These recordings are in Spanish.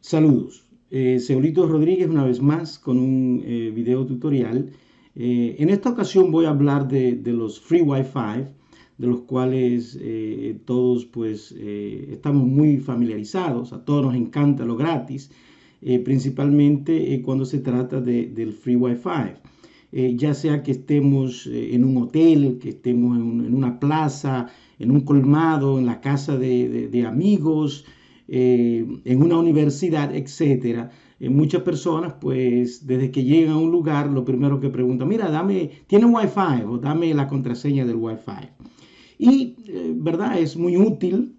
Saludos, Seolito Rodríguez una vez más con un video tutorial. En esta ocasión voy a hablar de los free Wi-Fi, de los cuales todos estamos muy familiarizados, a todos nos encanta lo gratis, principalmente cuando se trata del free Wi-Fi. Ya sea que estemos en un hotel, que estemos en una plaza, en un colmado, en la casa de amigos, en una universidad, etcétera. Muchas personas, pues, desde que llegan a un lugar, lo primero que preguntan, mira, ¿tiene Wi-Fi? O dame la contraseña del Wi-Fi. Y, ¿verdad? Es muy útil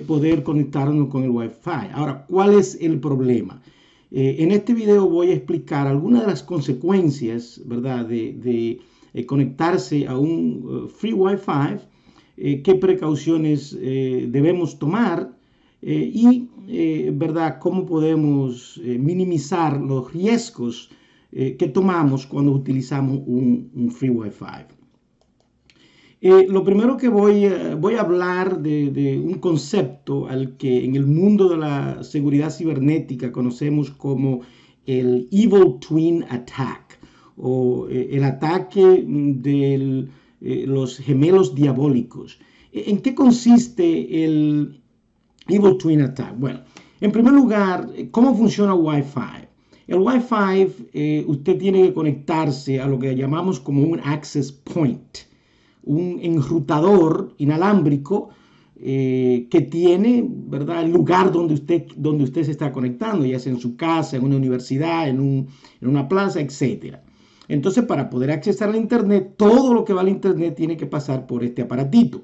poder conectarnos con el Wi-Fi. Ahora, ¿cuál es el problema? En este video voy a explicar algunas de las consecuencias, ¿verdad? De conectarse a un free Wi-Fi, qué precauciones debemos tomar ¿verdad? Cómo podemos minimizar los riesgos que tomamos cuando utilizamos un free Wi-Fi. Lo primero que voy a hablar de un concepto al que en el mundo de la seguridad cibernética conocemos como el Evil Twin Attack o el ataque de los gemelos diabólicos. ¿En qué consiste el Evil Twin Attack? Bueno, en primer lugar, ¿cómo funciona Wi-Fi? El Wi-Fi, usted tiene que conectarse a lo que llamamos como un access point, un enrutador inalámbrico que tiene, ¿verdad?, el lugar donde usted se está conectando, ya sea en su casa, en una universidad, en una plaza, etc. Entonces, para poder acceder al Internet, todo lo que va al Internet tiene que pasar por este aparatito.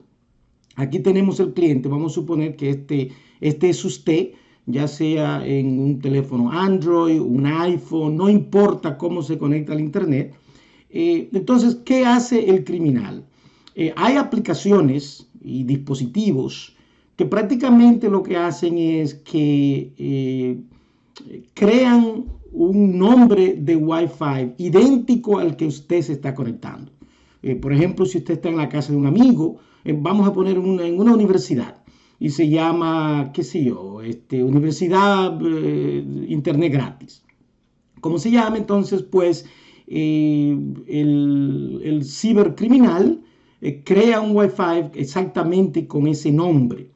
Aquí tenemos el cliente, vamos a suponer que este es usted, ya sea en un teléfono Android, un iPhone, no importa cómo se conecta al Internet. Entonces, ¿qué hace el criminal? Hay aplicaciones y dispositivos que prácticamente lo que hacen es que crean un nombre de Wi-Fi idéntico al que usted se está conectando. Por ejemplo, si usted está en la casa de un amigo, vamos a poner en una universidad y se llama, qué sé yo, Universidad Internet Gratis. ¿Cómo se llama? Entonces, pues, el cibercriminal crea un Wi-Fi exactamente con ese nombre.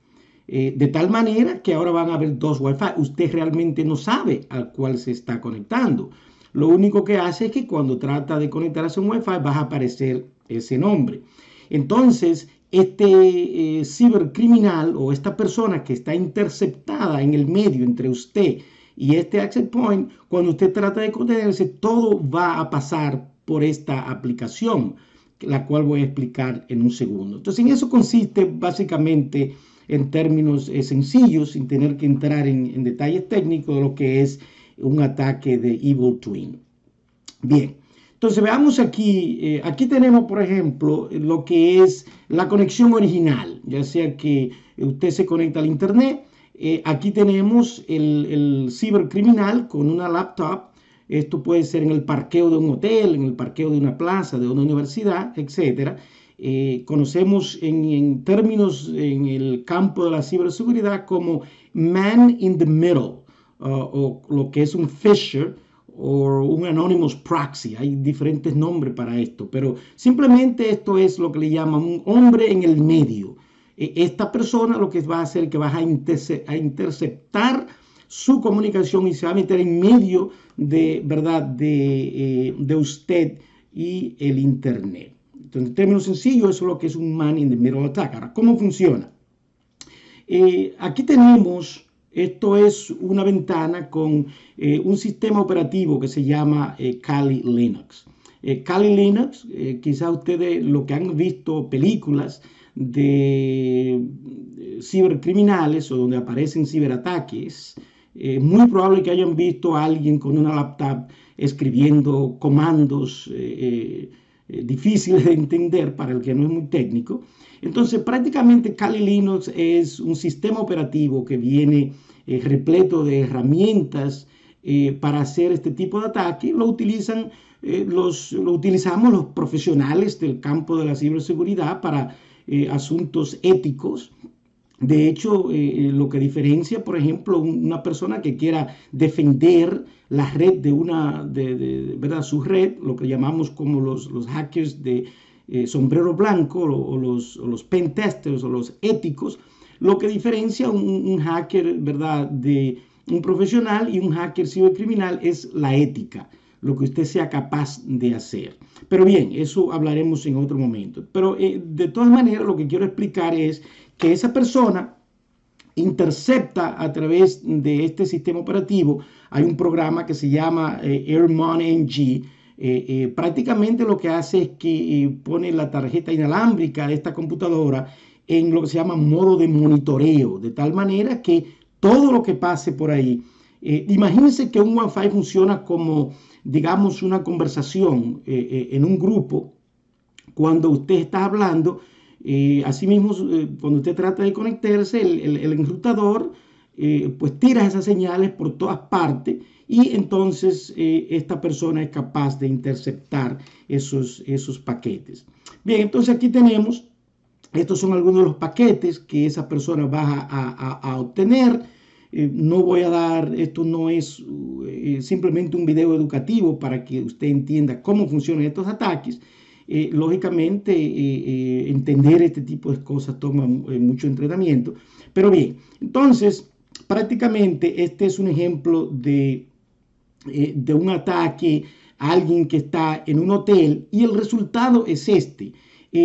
De tal manera que ahora van a haber dos Wi-Fi. Usted realmente no sabe al cual se está conectando. Lo único que hace es que cuando trata de conectarse a un Wi-Fi va a aparecer ese nombre. Entonces, cibercriminal o esta persona que está interceptada en el medio entre usted y este access point, cuando usted trata de conectarse, todo va a pasar por esta aplicación, la cual voy a explicar en un segundo. Entonces, en eso consiste básicamente, en términos sencillos, sin tener que entrar en detalles técnicos, de lo que es un ataque de Evil Twin. Bien, entonces veamos aquí, aquí tenemos por ejemplo lo que es la conexión original, ya sea que usted se conecta al Internet. Aquí tenemos el cibercriminal con una laptop. Esto puede ser en el parqueo de un hotel, en el parqueo de una plaza, de una universidad, etc. Conocemos en términos en el campo de la ciberseguridad como man in the middle, o lo que es un phisher o un anonymous proxy. Hay diferentes nombres para esto, pero simplemente esto es lo que le llaman un hombre en el medio. Esta persona lo que va a hacer es que va a interceptar su comunicación y se va a meter en medio ¿verdad?, de usted y el Internet. Entonces, en términos sencillos, eso es lo que es un man in the middle attack. Ahora, ¿cómo funciona? Aquí tenemos, esto es una ventana con un sistema operativo que se llama Kali Linux. Kali Linux, quizás ustedes lo que han visto películas de cibercriminales o donde aparecen ciberataques, muy probable que hayan visto a alguien con una laptop escribiendo comandos difíciles de entender para el que no es muy técnico. Entonces, prácticamente Kali Linux es un sistema operativo que viene repleto de herramientas para hacer este tipo de ataque. Lo utilizamos los profesionales del campo de la ciberseguridad para asuntos éticos. De hecho, lo que diferencia, por ejemplo, una persona que quiera defender la red de ¿verdad? Su red, lo que llamamos como los hackers de sombrero blanco o los pen testers o los éticos, lo que diferencia un hacker, ¿verdad? De un profesional y un hacker cibercriminal es la ética, lo que usted sea capaz de hacer. Pero bien, eso hablaremos en otro momento. Pero de todas maneras, lo que quiero explicar es que esa persona intercepta a través de este sistema operativo. Hay un programa que se llama AirMonNG. Prácticamente lo que hace es que pone la tarjeta inalámbrica de esta computadora en lo que se llama modo de monitoreo, de tal manera que todo lo que pase por ahí, imagínense que un Wi-Fi funciona como, digamos, una conversación en un grupo. Cuando usted está hablando, asimismo, cuando usted trata de conectarse, el enrutador pues tira esas señales por todas partes y entonces esta persona es capaz de interceptar esos paquetes. Bien, entonces aquí tenemos, estos son algunos de los paquetes que esa persona va a obtener. No voy a dar, esto no es simplemente un video educativo para que usted entienda cómo funcionan estos ataques. Lógicamente, entender este tipo de cosas toma mucho entrenamiento. Pero bien, entonces, prácticamente este es un ejemplo de un ataque a alguien que está en un hotel y el resultado es este.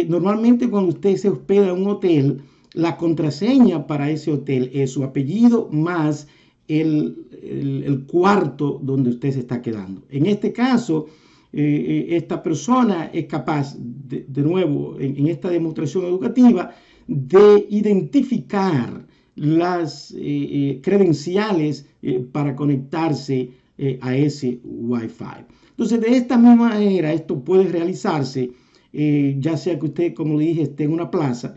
Normalmente cuando usted se hospeda en un hotel, la contraseña para ese hotel es su apellido más el cuarto donde usted se está quedando. En este caso, esta persona es capaz, de nuevo, en esta demostración educativa, de identificar las credenciales para conectarse a ese Wi-Fi. Entonces, de esta misma manera, esto puede realizarse, ya sea que usted, como le dije, esté en una plaza.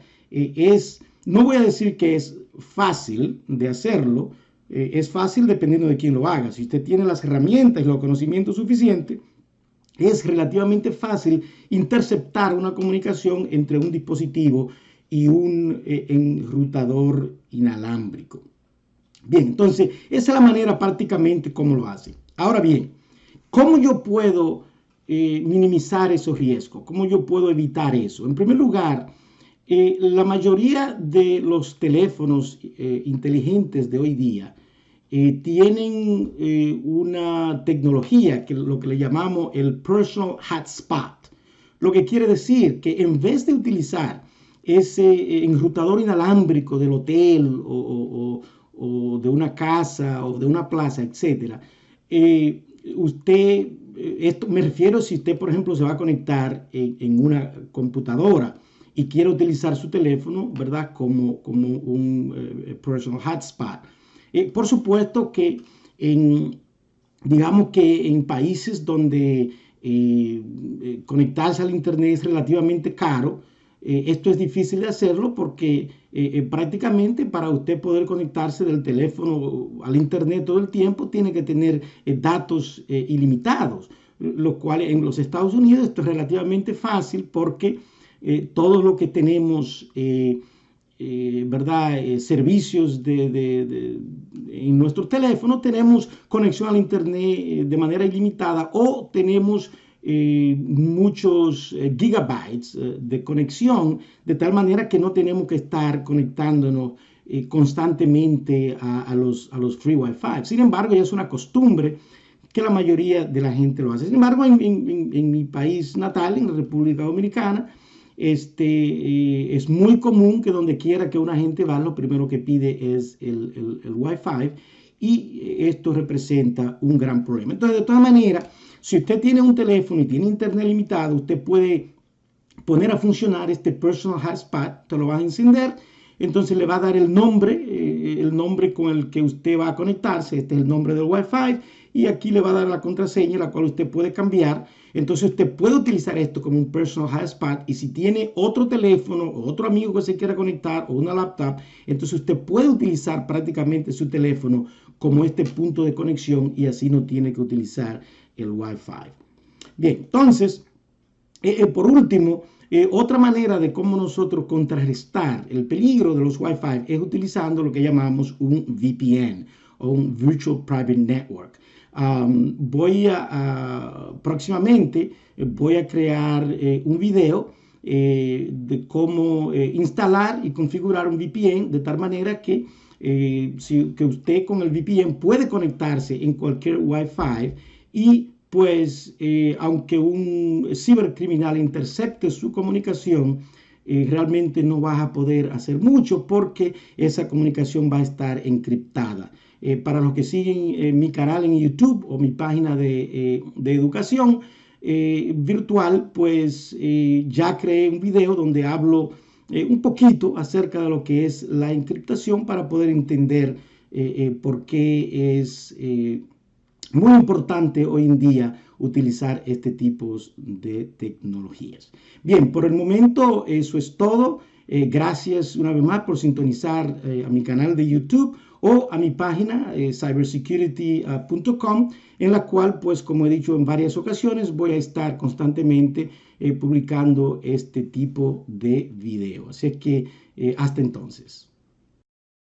No voy a decir que es fácil de hacerlo, es fácil dependiendo de quién lo haga. Si usted tiene las herramientas y los conocimientos suficientes, es relativamente fácil interceptar una comunicación entre un dispositivo y un enrutador inalámbrico. Bien, entonces esa es la manera prácticamente como lo hace. Ahora bien, ¿cómo yo puedo minimizar esos riesgos? ¿Cómo yo puedo evitar eso? En primer lugar, la mayoría de los teléfonos inteligentes de hoy día tienen una tecnología que lo que le llamamos el personal hotspot, lo que quiere decir que en vez de utilizar ese enrutador inalámbrico del hotel o de una casa o de una plaza, etcétera, usted, esto me refiero si usted, por ejemplo, se va a conectar en una computadora y quiere utilizar su teléfono, ¿verdad? Como un personal hotspot. Por supuesto que digamos que en países donde conectarse al internet es relativamente caro, esto es difícil de hacerlo porque prácticamente para usted poder conectarse del teléfono al internet todo el tiempo tiene que tener datos ilimitados, lo cual en los Estados Unidos esto es relativamente fácil porque todo lo que tenemos ¿verdad? Servicios en nuestro teléfono, tenemos conexión al internet de manera ilimitada o tenemos muchos gigabytes de conexión, de tal manera que no tenemos que estar conectándonos constantemente a los free Wi-Fi. Sin embargo, ya es una costumbre que la mayoría de la gente lo hace. Sin embargo, en mi país natal, en la República Dominicana, es muy común que donde quiera que una gente va, lo primero que pide es el Wi-Fi y esto representa un gran problema. Entonces, de todas maneras, si usted tiene un teléfono y tiene internet limitado, usted puede poner a funcionar este personal hotspot, te lo va a encender, entonces le va a dar el nombre con el que usted va a conectarse, este es el nombre del Wi-Fi, y aquí le va a dar la contraseña, la cual usted puede cambiar. Entonces usted puede utilizar esto como un personal hotspot y si tiene otro teléfono o otro amigo que se quiera conectar o una laptop, entonces usted puede utilizar prácticamente su teléfono como este punto de conexión y así no tiene que utilizar el Wi-Fi. Bien, entonces Por último, otra manera de cómo nosotros contrarrestar el peligro de los Wi-Fi es utilizando lo que llamamos un VPN o un Virtual Private Network. Próximamente voy a crear un video de cómo instalar y configurar un VPN de tal manera que usted con el VPN puede conectarse en cualquier Wi-Fi y pues aunque un cibercriminal intercepte su comunicación, realmente no vas a poder hacer mucho porque esa comunicación va a estar encriptada. Para los que siguen mi canal en YouTube o mi página de educación virtual, pues ya creé un video donde hablo un poquito acerca de lo que es la encriptación para poder entender por qué es muy importante hoy en día utilizar este tipo de tecnologías. Bien, por el momento eso es todo. Gracias una vez más por sintonizar a mi canal de YouTube o a mi página cybersecurity.com, en la cual, pues como he dicho en varias ocasiones, voy a estar constantemente publicando este tipo de video. Así que hasta entonces.